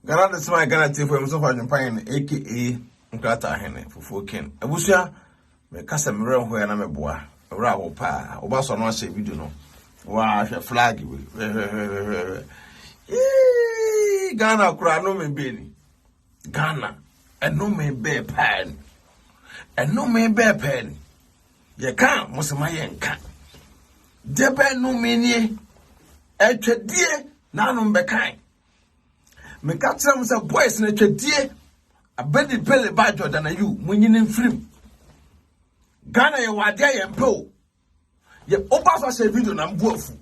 Ghana the smile Ghana tea for him so far in pine aka Nkrata Hene for Ken. Abusia me kasa mre ho ya na meboa. Ora ho pa. Oba so no ase video no. Wa hwe flag we. Ghana kura no me be ni. Ghana eno me be pan. Eno me be pan. Ye kan musema ye nka. Debe no me ni etwedie na no be kan. Me catch them say boys na twedie abedi pele ba Jordan Ayew munyini mfrim Ghana ye wade ye mpo ye oba so video na mbuafu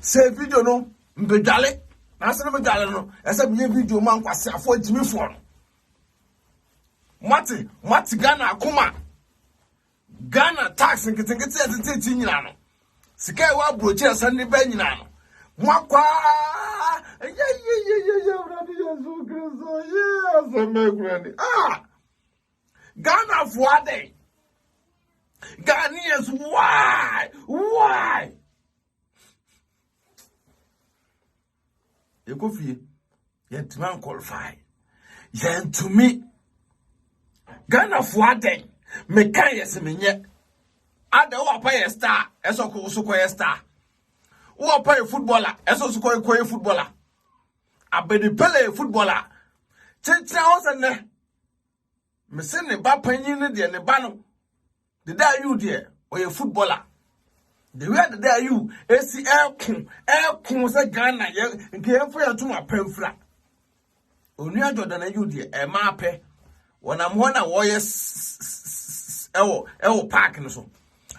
say video no mbedwale na se mbedwale no ese me video man kwase afo jimifo no mati Ghana akoma Ghana tax nketinketi atete nyina no sika wa brochi asane ba nyina no mwakwa Ghana for day. Ghanaians, why? You go feel yet man qualify. Yen to me. Ghana for day. Me can yes me yet. Ada wa pay star. Eso ko usuko star. Wa pay footballer. Eso usuko ko footballer. Abedi pele footballer. Cheche house ne. Me se ne ba panyin ne de ne ba no. The day you there or a footballer. The way the day you esi elkun se Ghana ye nke for ya to ma pamfra. Onua Jordan Ayew there e ma pe. Wona mo na wo ye ewo park no so.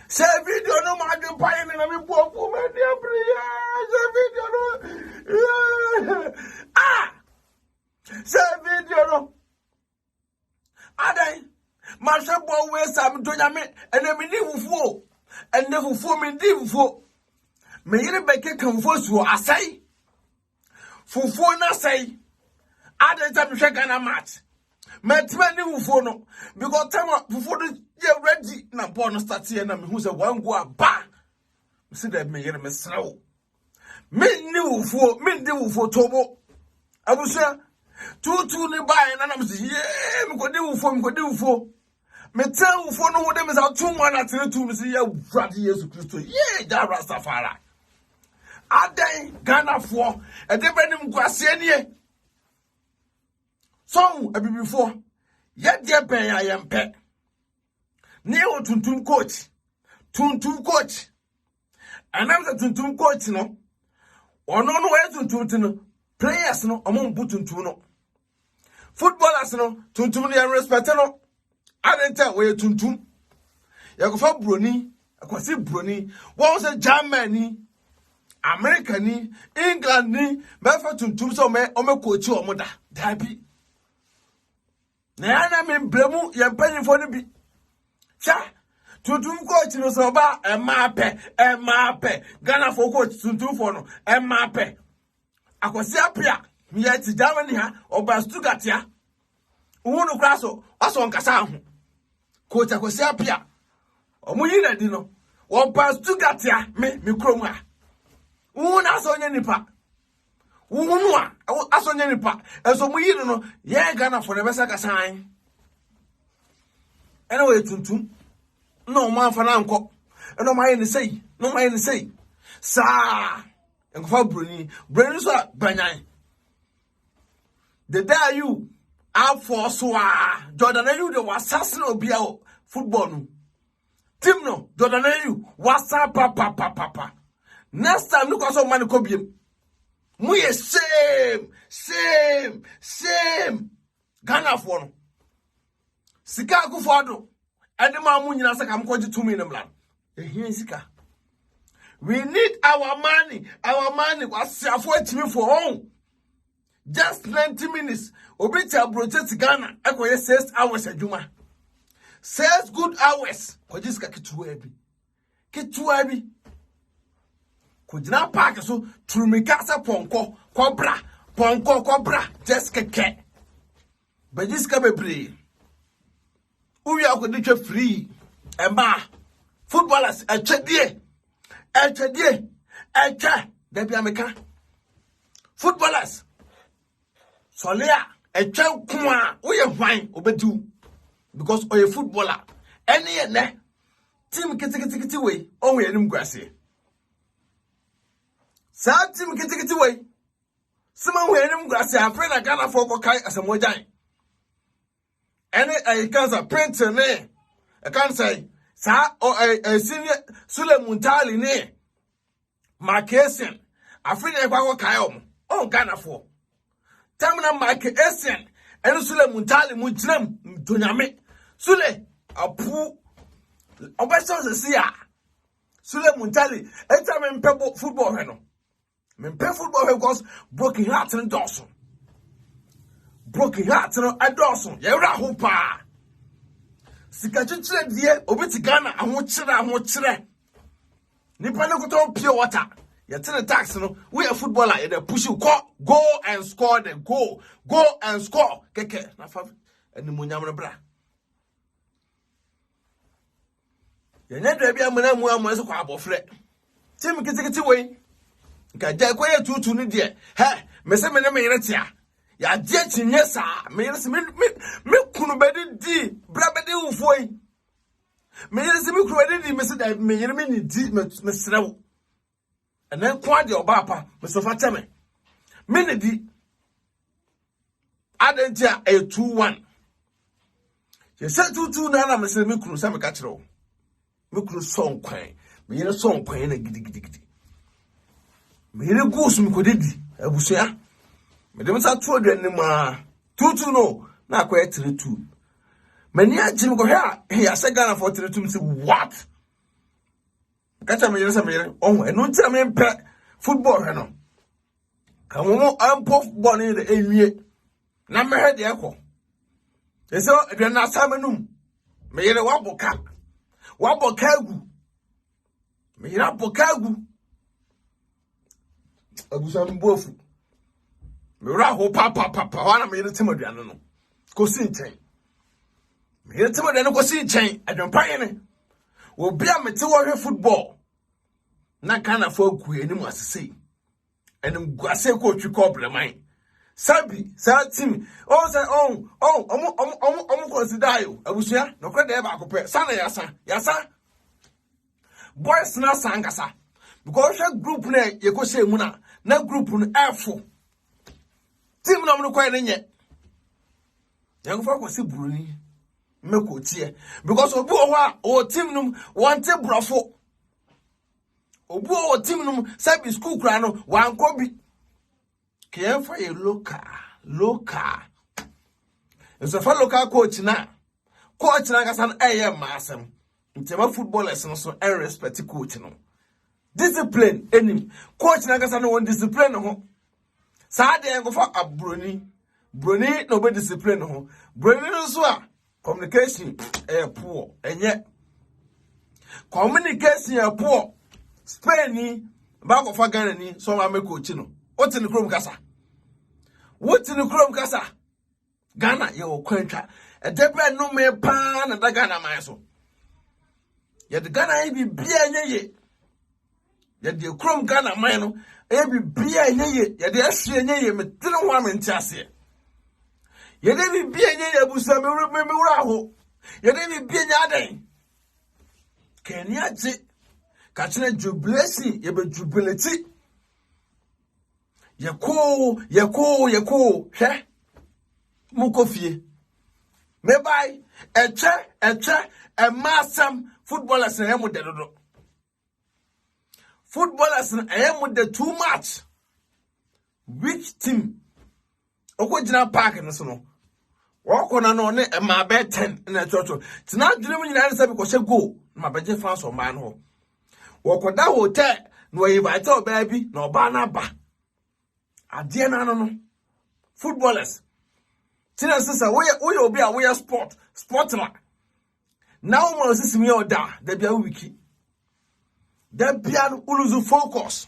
Say video no ma de pan na me boku me dia bria. Say video no. Say video no. Adai Marshal boy we sam donya me ene me ni fufuo. Ene fufuo me di fufuo. Me yire beke kan fufuo so asai. Fufuo na sai. Adai ta me hwe Ghana match. Metime ni fufuo no because time fufuo do ye ready na ball no start here na me hu say one go aba. Me see that me yire me srawo. Me ni fufuo, me di fufuo tobo. Abusia tutu ni buy na me say yeah me go di fufuo. Me tell ufo no dem is out 2 1 3 me say yeah brother Jesus Christ. Yeah that Rastafari. Aden Ghana for e de benim kwase nie. So before ye de ben ayempe. Ne o tuntum coach. And I'm the tuntum coach no. Ono no we tuntum no. Players no among tuntum no. Footballers no tuntum no respect no. I didn't tell where tuntum. You go for Bruni, I can see Bruni. What was a Germany, American, England, me for tuntum so me coach or mother. Dabi. Na me blemu ye penny for the be. Cha tuntum coach no so ba e mape. Ghana for coach tuntum for no e mape. I can see apia. Me at Germany ha or ba Stuttgart ya. Unu kraso aso nkasa ho. Coach akwesi apia omuyi na di no wo pass to gatia me krom a wu na so nya nipa wu nu a aso nya nipa eso muyi no ye Ghana for the best kasan ene we tuntum no man fa na nko eno man ni sei sa enko fa broni so banyan the day you out for so Jordan Ayew the was assassin obia football no team no Jordan Ayew was papa next time look also man ko biem mu ye same Ghana for no sika Akufo do ede ma mu nyina saka mko ji 2 million mlan ehia sika we need our money was afo atimi for home. Just 90 minutes. Obita broadcast Ghana. Ekoye 6 hours adwuma. 6 good hours. Kojiska ketuwa bi. Kujina park so trumikasa ponko kobra just keke. Bajiska bebre. Uwi akoditwe free. Emba footballers echedie. Debi ameka. Footballers Solia, a child kuma, we are fine, obedu. Because oye footballer, any ne, team kitty way, only any grassy. Sad team kitty way. Someone wearing him grassy, I'm afraid I can't afford Kokai as a mojang. Any I can't print a name. I can't say, sir, or a senior Sule Muntali ne. Marquesian, afraid I go Kayom, oh, Ghana for. Tamina Marquesian, and Sule Muntali Mutram, Duname, Sule, a poo, a person to see ya. Sule Muntali, a time in pebble football, Reno. Men play football because broken hearts and Dawson. Broken hearts and Dawson, Yara Hoopa. Sikachu dear, Obiti Ghana, and what chira. Nipano go pure water. You tell the tax, we are footballer, and they push you, go and score, then go and score. Keke, and the Munyamabra. You never be a man who was a quab fret. Tim get away. Kaja kwaya tutu ni die he mese me ne me yeretia ya die chinye sa me yerese me kunu bedi di bra bedi ufoi me yerese me kunu bedi di mese da me yere me ni di me serew ene kwa de obapa me so fa teme me ne di adentia e 2-1 ye se tutu na mese me kunu sa me ka kire o me kunu son kwan me yere son kwan na gidi Mere goes me could didi, Abusia. Madame Satu anima. 2-2 no, not quite 3-2. Many a Jim go here, he has a gun for 3-2. Say what? Catch a man, oh, and no time pet football, Hano. Come on, I'm puff bonnie the Amy. Number head the echo. They saw if you're not Samanum. May a wobble cap. Wobble cagu. May not bocagu. Abusam bofu. Mira ho papa wana me yete maduane no. Ko si nchen. Me yete maduane ko si nchen, adwempa yene. Obi a mete wo hwe football. Na kana fo ku enim asese. Enim guase ko twi ko bleman. Sabi, sa team. Oh say omo consider you. Abusia, no kra de ba ko pe. Sana yasa. Boys na sangasa. Because that group ne ye ko say mu na group no F4 team no kwai ne nye yan fa ko se buruni me ko tie because obi o team no want brofo obi o team no sabi school kra no wan ko bi ke fa ye local so fa local coach na kasa na eye masem ntema footballers no so respect coach no. Discipline enim coach na kasa no won discipline ho sa de go for abroni no be discipline ho broni no so a communication poor enye communication poor Spain ni ba go for Ghana ni so ma me coach no woti ni krom kasa Ghana ye o kwantwa e debra no me pa na da Ghana man so ye de Ghana bi bia nyeye Yadi krom Ghana man no ebi bia nyeye yadi ahwe nyeye metene ho amentiase yadi bi bia nyeye abusa me wura ho yadi bi bia nya adan keni aje ka kire jubilation ye be jubility yeko he mukofie me bai eche e masam footballers na emu dedodo footballers I am with the too much. Which team? Okojina park no so no. Walk on no ne ma be 10 in a church. Tina dream nyina say because go ma beje fans o man ho. Walk that hotel no invite o baby no ba na ba. Ade na no. Footballers. Tina sister we obi a we sportler. Now mo sisi me oda da bia wiki. That piano uluzu focus.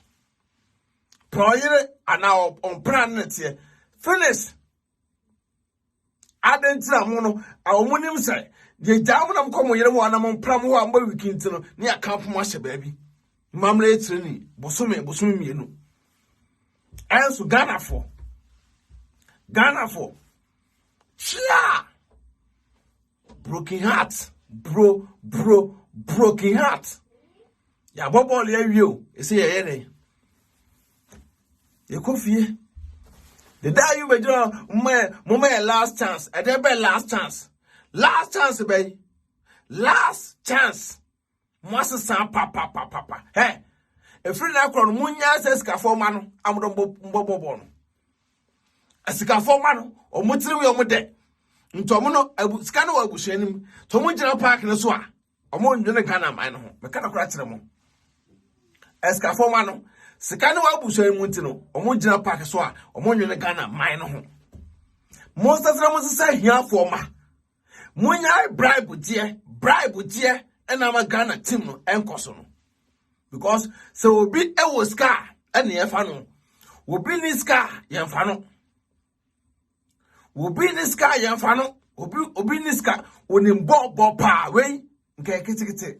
Proyere and now on planet here. Finish. Adentra mono, our monim say. The down come here one among pram one boy weekend near Camp Masha baby. Mamle training, Bosumi, you know. And so Ghana for. Ghana for. Chia. Broken heart. Broken heart. Ya bobo le awie e se ye ne. Ye kofie. The day you be do my last chance. E dey be last chance. Last chance be. Last chance. Mwase san papa. Hey. E free na kro no munya se skafo ma no amdo mbobo no. Asikafo ma no omutiri we omde. Ntomo no sika no abusuanim. Tomo gina park ne so a. Omo ndwene Ghana man no ho. Me kana kra kire mo. Asikafo ma no sika no abusuanim nti no omo gina park so a omo ndwene Ghana man no ho. Mo sasra mo sesa hiafo ma. Munya bribe die ena ma Ghana team no enkoso no. Because so obi e wo ska ene ye fa no. Obi ni ska ye fa no. Obi ni ska ye fa no. Obi ni ska oni mbo pa we nke kitikiti.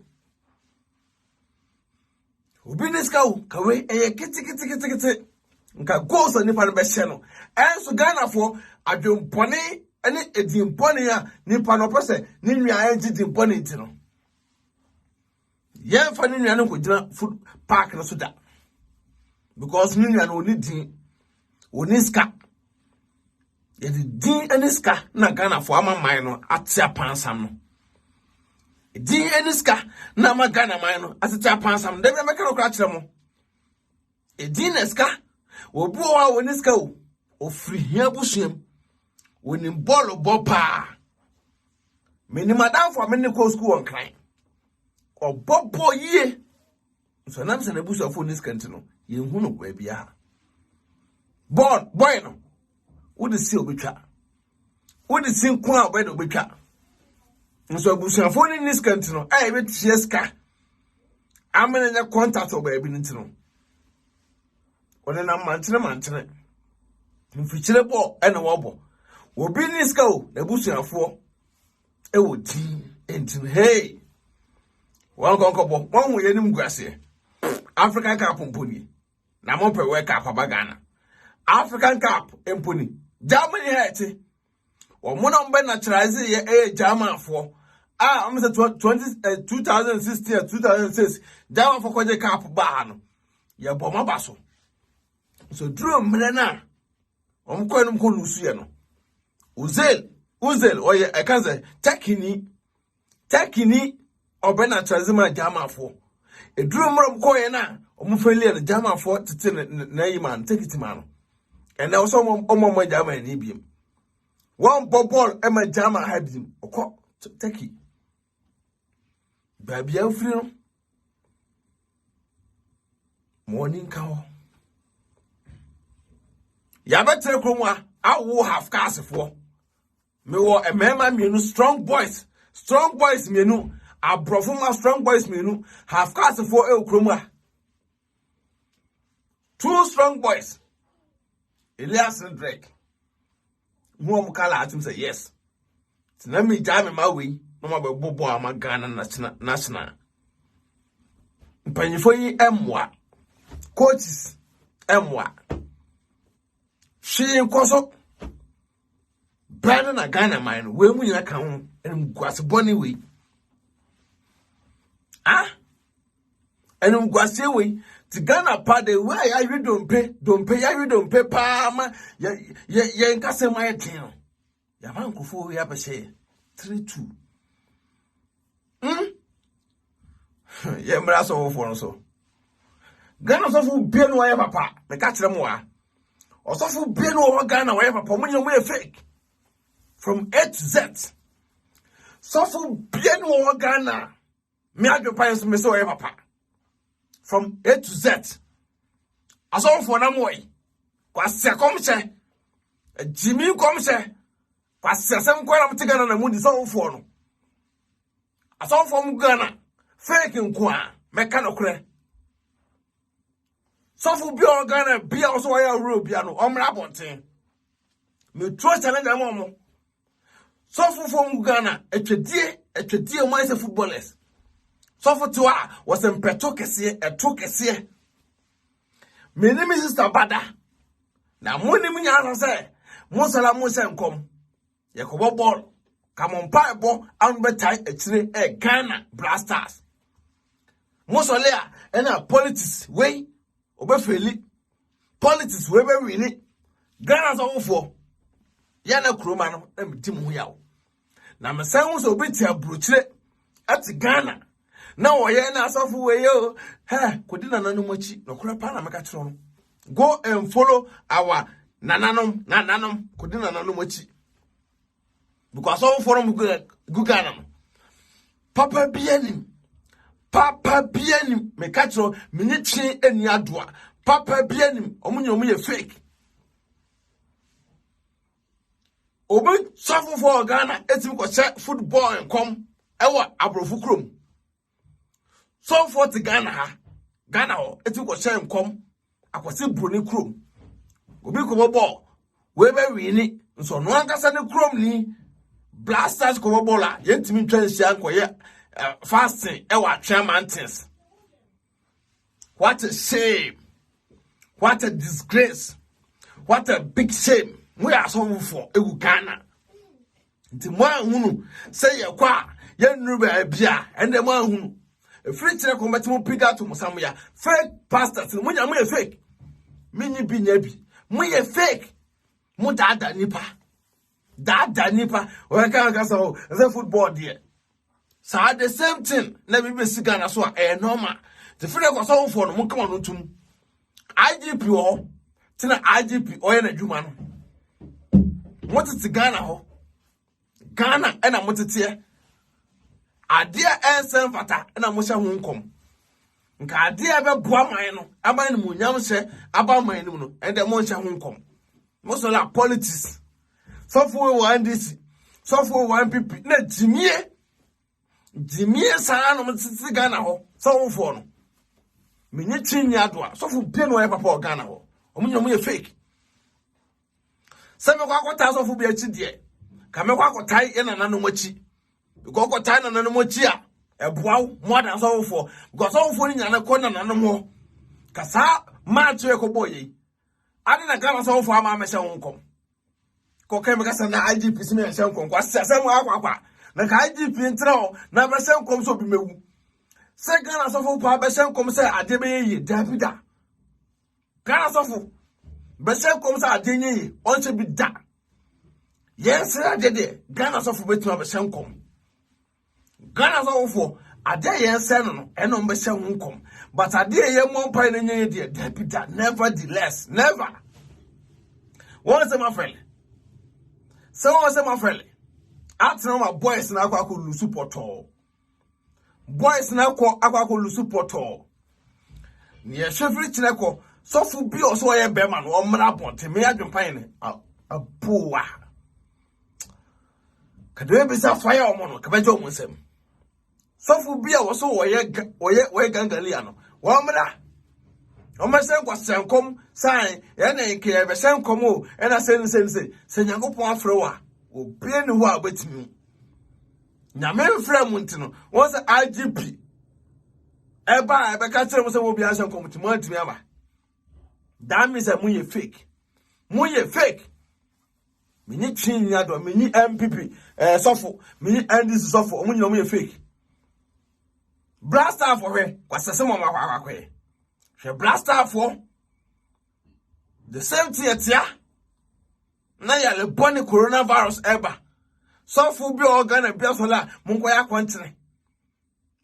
Obi ni ska o ka we e kitikiti. Nka goals ani fa no be hye no. Enso Ghana fo adwempone ene edimpone a nipa no pese ni nua enji dimpone ntino. Yen fa ni nua no ko gina food park no so da. Because ni nua no oni ska. Ye din ene ska na Ghana fo ama man no atia pansam no. Din ene ska na ama Ghana man no atia pansam. Dem me kero kra kire mo. Din ska obu o oni ska o free hia busuam. Woni ball pa. Meni madam for meni ko school on cry. O bobo ye. So nam se na busu afo nis kanti no. Ye hu no kwa bia. Boy no. Wo de si obetwa. Wo de si nko a obedo obetwa. Nso busu afo ni nis kanti no. Eh be tie ska. Amene nya contact oba bi nti no. One na mantene. Mfichire bo ene wo bo. Obi ni ska o na busuafo e wo din entin hey wan konkobo wan wo yenim guase African Cup mponi na mo pe World Cup Ghana African Cup mponi Germany hete o mo no mbe naturalize ye German fo am say 2016 2006 German fo koje cup ba no ye bo mabaso so drum mre na o mko enum ko lusu ye no Uzel oye ekanze tekini obena chazima jama fo eduru mrom koye na omufeli na jama fo tete na yiman tekiti man and na so omo jama ni biem one ball e ma jama hadim okọ teki babia ofri no morning kawo ya betre kromwa awo half cast fo me wo emema mienu strong boys mienu abrofuma strong boys mienu half cast for ekromwa two strong boys Elias and Drake who am kala atum say yes tina me jam ma we no ma be bobo ama Ghana national mpanyifo yi emwa coaches emwa shi nkoso Brandon na Ghana man we mu nyina kan ho engwase boni we engwase we ti Ghana pa de we ya wi dompe pa ma ye nkase ma ye tin ya man kofo ya be say 3-2 ye mra so fo no so Ghana so fu bie no ya papa me ka kire mo a osofu bie no Ghana wa ya papa mo nyina mo ye fake from A to Z. So for bien wo Ghana. Me adwempa me so papa. From A to Z. Aso for na moy. Kwase kom se. Jimmy kom se. Kwase sem kwa na mtigana na mudi so for no. Aso for mu Ghana. Fake nko a me ka no kure. So for bio Ghana bia also wa ya ro bia no. Omra bonten. Me trust challenge am So for Ghana, etwedie mo ise footballers. So for toa was empeto kese, eto kese. Me name is Sister Bada. Na mo ni nya say, Monsala Mosenkom, Yakobo ball, come on pipe, and betai a Ghana Blasters. Mosolea, and a politics way, Obefeli, politics way, really. Ghana's all for Yana Kromano and Tim Huyao. Now, my son was obedient to Bruce at Ghana. Now, I am not so for you. Ha, couldn't know much, no crapana macatron. Go and follow our nananum, couldn't know much. Because all for them Guganam. Papa Bianim, Mecatro, Minichi and Yadua. Papa Bianim, Omunio fake. Obi suffer for Ghana, etim ko check football and come, ewa abrofu krom. So for to Ghana, etim ko check and come, akwasi broni krom. Obi ko ball, we be wini, so no ankasa ne krom ni, Blasters ko bola, yentimi twensia ko ye fasting, ewa Twa Mountains. What a shame. What a disgrace. What a big shame. We are so for Ghana. The man who say a qua, young Ruba Bia, and the man who a free check on Matimo Piga to Mosamia, fake pastors, and when I'm a fake. Mini be nebi, me a fake. Mudada nipa. Dada nipa, or I can't guess all the football dear. So at the same thing, never be Sigana so a normal. The friend was all for Mukamanum. IGP or Tina IGP or a Jumano. What is Ghana ho? Ghana and a motitia. A dear answer fata and a musha hunkom. Nka dear be boa mine, a man munyam se, about my nuno, and the monsha hunkom. Most of our politics. So for one this, so for one people, let Jimmy San of Ghana ho, so for Minitin Yadwa, so for Pino Papa Ghana ho. Omunyo fake. Some of our thousand for be a chidie. Come a tie in an anomachi. Go tie and anomochia. A bow more than so for. Because all for in a corner and no more. Cassa, match your boy. I didn't come so for my machine come. Cocamas and IGP Smith and Shankom was some aqua. The IGP in Trow, never send comes up in me. Second as of Papa Shankom said, I did be Davida. Ganas of Besel comes out dingy, on to be done. Yes, I did it. Ganas of wait to have a shankom. Ganas awful, a day and seven, and on Besel won't come. But a day, young one pioneer, dear deputy, nevertheless, never. Once my friend. So was my friend. After my boys now call Lusupoto. Boys now call Aquaco Lusupoto. Near Chevrolet Chineco. So for be also a bearman or manapon to me, I can find a poor. Can there be some fire or mono? Can I join with him? So for be also a gangaliano. One minute. On my son was some come, sign, and I care, some come, and I say, Senyago Point Flower, will be anywhere with me. Now, my friend Montino was the IGP. Eba, I can't tell what will be as I come to Montana. That means that we fake. We fake. We need change yado. We need MPP. Suffer. We need NDC suffer. We need fake. Blaster for her. What's the same one? She blaster for the same theater. Now you're the bunny coronavirus ever. Suffer be organ and biasola. Munkwaya quantity.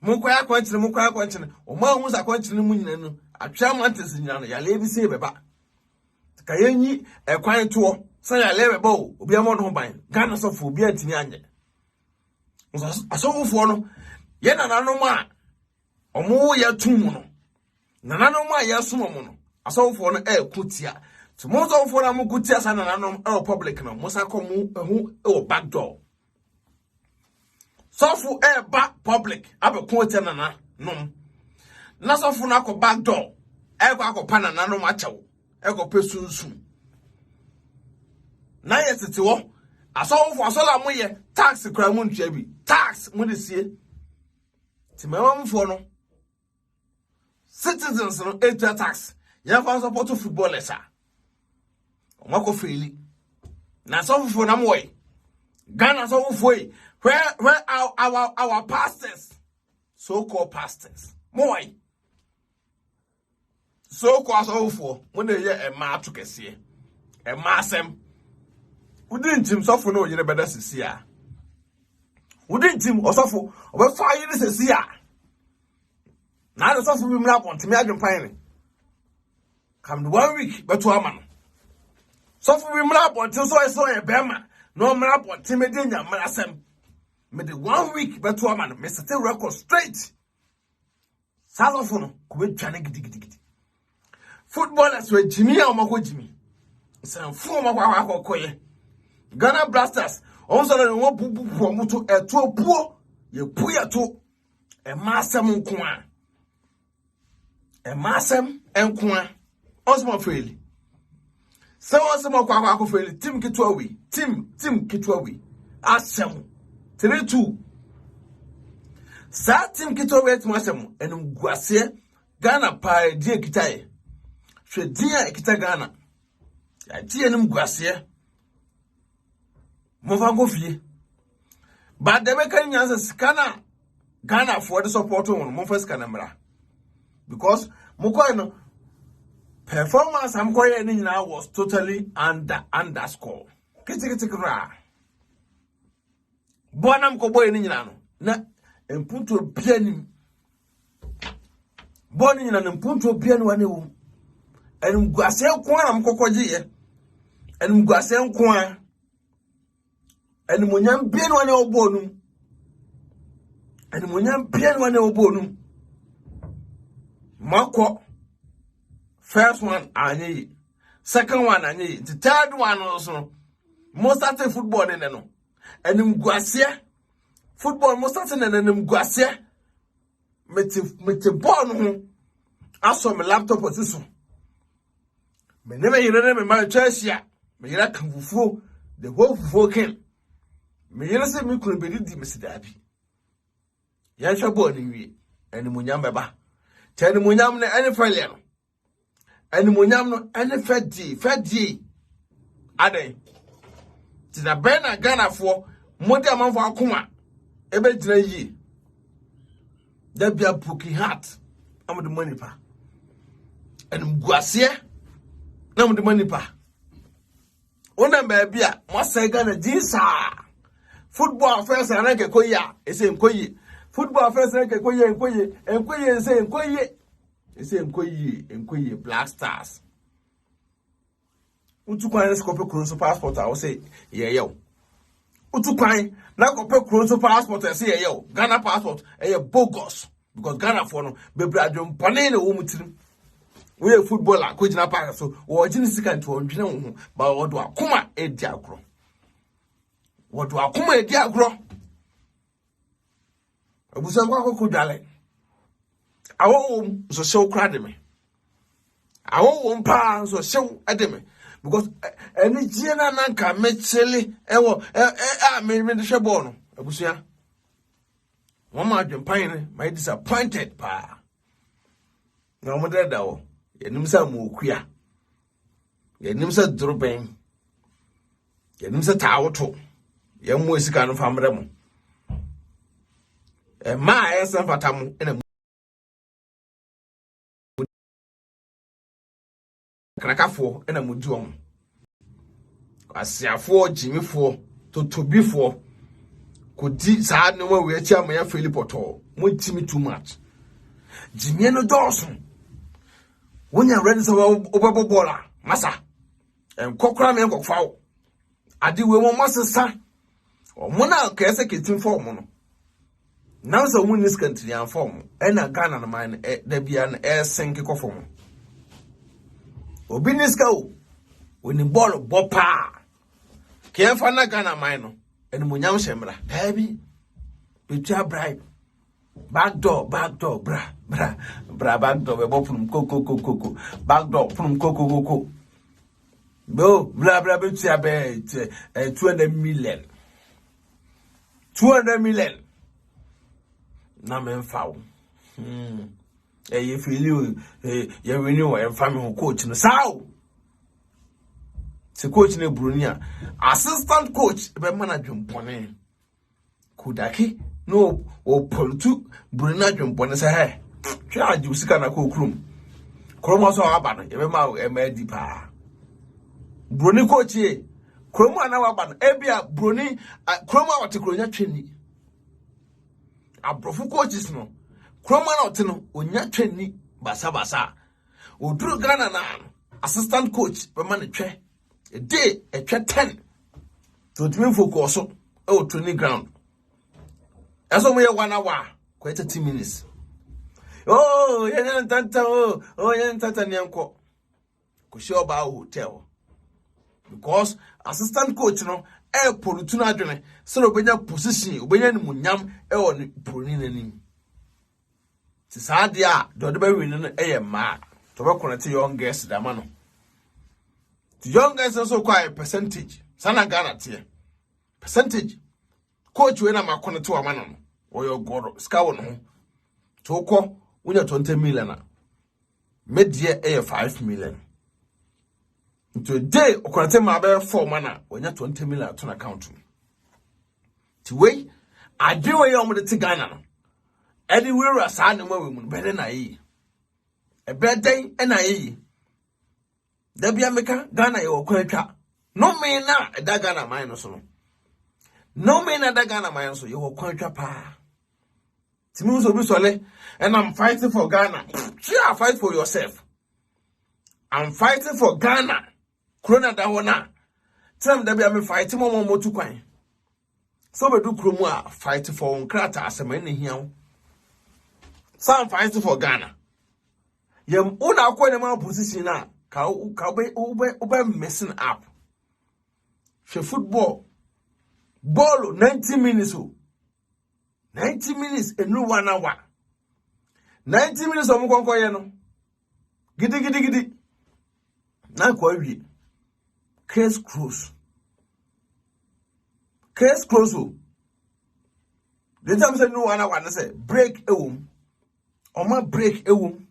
Munkwaya quantity. O man was a quantity munino. A Twa Mountains in Yana, lady say beba. Kayenyi, a quiet tour, say I lave a bow, be a mon home, Ghana so for beer tinian. A so for no, yet an anoma, or more ya tumuno. Nanoma ya sumono, a so for an air kutia. To most of for a mukutias and an anom public, no, Mosaco who or back door. So for air back public, up a quarter nana, no. Nasa funa ko back door. Eko akopana nano macho. Eko pesunsu. Na yesiti wo. Aso wo aso la moye tax kra mu ntwa bi. Tax mu de sie. Ti mama mfo no. Citizens no enter tax. Ya fa support footballers a. Omako feli. Na so fufu na moy. Ghana so fufu. Where are our pastors? So-called pastors. Moy. So-called so fufu. When they hear a ma to kese. A masem. Wouldn't him suffer no you better see ya. Wouldn't him or suffer over 5 years a see ya. Now the suffer will not want to make him fine. Come 1 week, but 2 man. Suffer will not want to so I saw a bema. No man up on Timidina, Marasem. Made 1 week, but 2 man, Mr. Still record straight. Salafono, could be footballers were Jimmy or Mako Jimmy. Some form of our coye. Ghana Blasters, also the one from Mutu a two poor, you puya to a massam coin. A massam and coin. Osmo Freely. So was more Quaco Freely, Tim Kitwawi, Tim Kitwawi. Asem 3-2. Sa Tim Kitwawi at Massam and Guasia, Ghana Pie, dear Kitai. She dear Kita Ghana. I dear him Guasia. Mova fie. But the making answer scanner Ghana for the support on Mofas Canamra. Because Mukoino performance I'm going now was totally underscore. Kitikra. Bonam Kobo in Nano. Na and put to pianim. Bonin and put to piano. And Guasel Quam Cocodia. And Guasel Quam. And Munyam Pian one obonum. And Munyam Pian one obonum. Marco. First one, I need. Second one, I need. The third one also. Most of the football in no. And Guasia. Football most of the name Guasia. Mete born. I saw my laptop position. Me never hear me my church ya. Me hear come fufu. The whole fufu came. Me hear say me couldn't believe the Mr. Dabi. Yan shabo ni wi. Eni munyam beba. Tell munyam na any failure. Eni munyam no any fedi. Ade. Tina bena Ghana for modi amanfo akoma. Ebe gyina yi. Da bia poki heart. Am the money pa. Eni guasie. Na mu de money pa. Ona baby a mo say Ghana jinsa. Football affairs and like koya, ese nkoyi. Football affairs like koya, enkoyi, ese nkoyi. Ese enkoyi, Black Stars. Utu kwan skope kronso passport I will say ye yo. Utu kwan na kope kronso passport I say ye yo. Ghana passport bogus because Ghana for no bebre adwon pone na wo mutirim. We a footballer ko jina park so wo jini sika nto ondwene wo ba wodo akoma edi agro. Wodo akoma edi agro. Abusa kwa ko dale. Awo so show crowd me. Awo pa so show ademe because any jina nanka mechele ewo me de hwebo no abusa. One ma adwempan my disappointed pa. Na mo de dawo. Yenimsa mokua. Yenimsa droben. Yenimsa tawoto. Yemu esika no famre mo. Ma esa fatamu ena krakafo ena muduom. Asiafo jimifo totobifo kodi saa no we achi amaya Felipoto. Mo timi too much. Jimie no Dawson. When you're ready to over bola, massa, and cockram and cockfowl. I do we want master son or mona case kitchen form. Now so win this country and form, and a gun on mine, there be an air sink form. Or business go when the ball of bopa. Can't find a gun on mine, and Munyam Shemra, heavy, with your bribe. Back door, bra, back door, we from coco, back door from coco. No, blah, bitch, 200 million. 200 million. Namen foul. If you renew and family coach in the south. The coach in Brunia, assistant coach be manager mpone kudaki no o poltu burina dwempone se he twa agi usika na ko krum kromo so aba no be ma emadi pa broni coach e kromo ana waba no ebia broni kromo awate kronya twani abrofo coaches no kromo na ote no onya twani basa oduru Ghana na assistant coach be ma ne twe a day a twe 10 to timi focus o training ground aso mo ye 1 hour quite 30 minutes oh yen tanta yen tanta ne enko ko show ba hotel because assistant coach no polutu na adwene so obenya position obenya ni munyam wo ni proni nani ti saade a do be win no ma to be connect young girls da ma no the young girls also quite percentage sana Ghana tie percentage coach we na makono to amana no oyo goro ska wo no to ko unya 20 million na medie 5 million today okonate ma be 4 mana onya 20 million to account ti we adwe ye omo de Ghana no anywhere asa na we mu be na yi e be den na yi da bia meka Ghana ye okwanatwa no me na da Ghana man no so no no me na da Ghana man so ye okwanatwa pa timu so bi sole and I'm fighting for Ghana. You fight for yourself. I'm fighting for Ghana. Krona da wona. Tell them that I'm fighting more to kwan. So we do kromwa fighting for unkrata asemani here. So I'm fighting for Ghana. Yem una akwa na ma position na ka be messing up. She football. Ball 90 minutes. 90 minutes and no 1 hour. 90 minutes of Mukonko yeno. Gidi. Na kwa wi. Case close. Case close. The time say no 1 hour na say break ewum. Oma break ewum.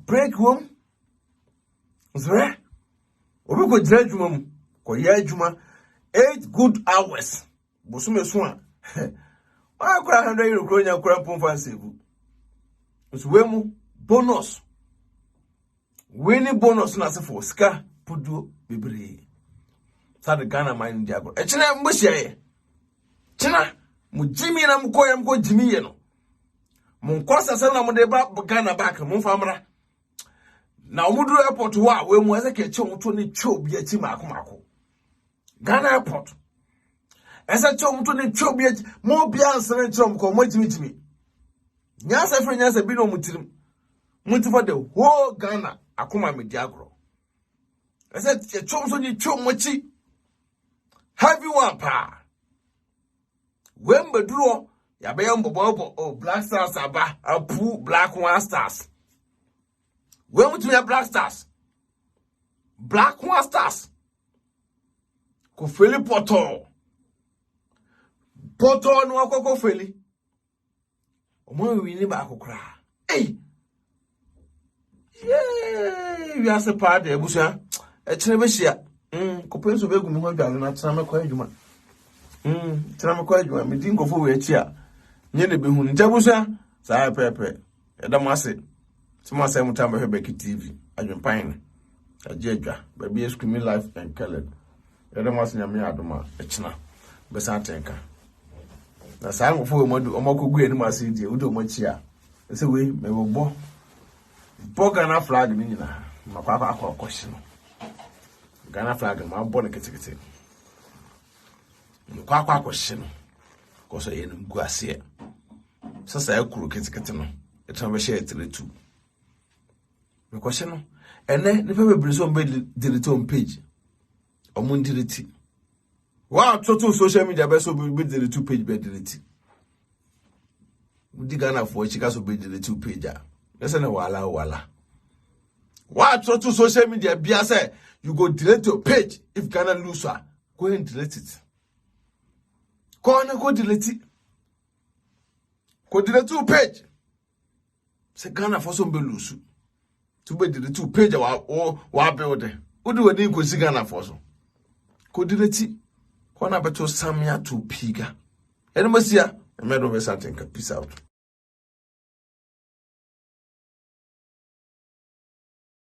Break wum. Zre. Obi ko dra djuma mu. Ko ya djuma 8 good hours. Bosume so a. I cry 100 euro kronya kura pomfa nsebu. Uswemu bonus. Winning bonus na se for ska pudu bebre. Sa de Ghana man ndi agro. E chena mbohia ye. Chena mu jimi na mkoya mko jimi ye no. Mu nkwasa se na mu de ba Ghana back mu famra. Na omuduru airport wa we mu ese ke che omuto ni chobi achi mako. Ghana airport. Esa chomuto ni chobi achi mo bia nsere chrom ko mo jimi. Nyasa fre nyasa bi no mutirim. Mutifo de whole Ghana akoma mediagro. Esa chomso ni chomochi. Heavy one pa. Wembe duro ya be mbobo o Black Stars aba apu Black One Stars. When we ya Black Stars. Black One Stars. Ko feli poto. Poto no akoko feli. Omo wini ba akokra. Hey. Yeah, we are so part de busa. E kire be hia. Ko penso be gu me ho dwale na tena me kwa adwuma. Tena me kwa adwuma. Me din kofo we achi a. Nye ne be hu nta busa. Sa pepe. E da mase. Tuma say mutam be Becky TV. Adwempan. Ajeadwa. Ba be screaming life and color. E da mase nyame adoma. E kina. Be sa tenka. Na sa ngofo we modu omakogu eni mase die. Udo mo chi a. Se we me bo Ghana flag ni nyina makwa akwa no Ghana flag ma bo ne ketekete makwa akwa no ko so ye ngu ase sasa ya kuru ketekete no etan be share teletu me kwahye no ene ne fa bebre so be delete on page omun delete wa to social media be so be delete page be delete udi Ghana for chika so be delete page a listen wala. What to social media bia say you go delete your page if Ghana lose her. Go and delete it. Go delete it. Go delete your page. Say Ghana for some be lose. To be delete your page or build. Udu wadi ko sigana foso. Ko direti. Kona beto samya to piga. Ene masia, emedo be something. Peace out.